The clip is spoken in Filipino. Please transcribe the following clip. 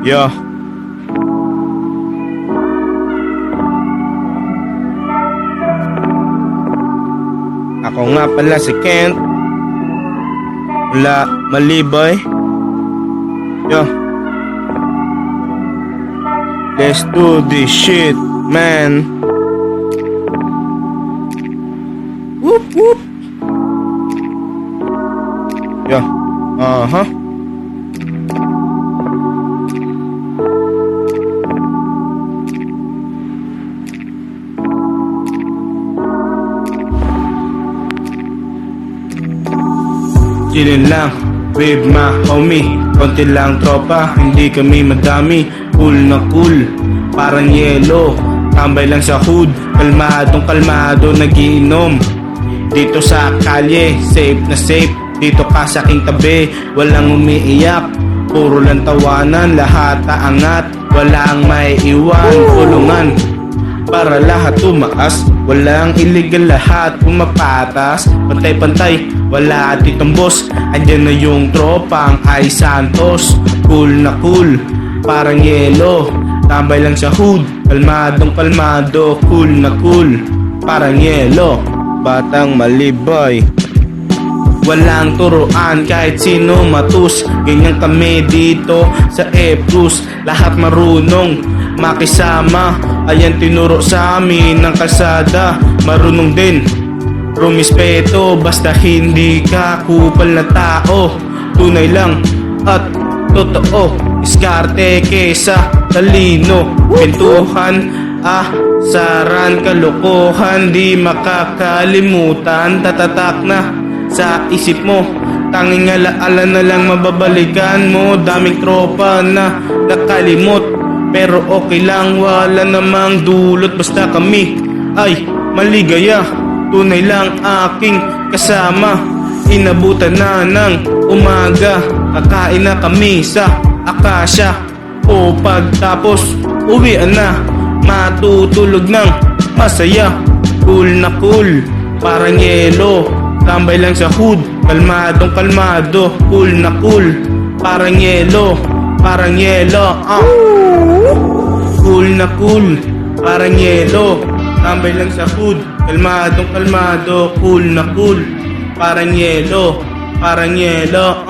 Yo. Ako nga pala si Kent. Wala Maliboy. Yo. Let's do this shit, man. Whoop whoop. Yo. Chillin' lang with my homie. Konti lang tropa, hindi kami madami. Cool na cool, parang yelo. Tambay lang sa hood, kalmadong kalmado nagiinom. Dito sa kalye, safe na safe. Dito ka sa aking tabi, walang umiiyak. Puro lang tawanan, lahat aangat. Walang may iwan, kulungan para lahat tumaas. Walang illegal, lahat pumapatas. Pantay-pantay, wala ditong boss. Andyan na yung tropang ay Santos. Cool na cool, parang yelo. Tambay lang sa hood, kalmadong kalmado. Cool na cool, parang yelo. Batang Maliboy. Walang turuan kahit sino matus. Ganyan kami dito sa Eprus. Lahat marunong makisama. Ayan tinuro sa amin ng kalsada. Marunong din rumispeto, basta hindi ka kupal na tao. Tunay lang at totoo, iskarte kesa talino. Pintuhan, saran, kalokohan, di makakalimutan. Tatatak na sa isip mo, tanging alaala na lang mababalikan mo. Daming tropa na nakalimot, pero okay lang, wala namang dulot. Basta kami ay maligaya, tunay lang aking kasama. Inabutan na ng umaga, kakain na kami sa Akasya. O pagtapos, uwian na, matutulog ng masaya. Cool na cool, parang yelo. Tambay lang sa hood, kalmadong kalmado. Cool na cool, parang yelo. Parang yelo, Cool na cool, parang yelo. Tambay lang sa hood, kalmadong kalmado. Cool na cool, parang yelo. Parang yelo,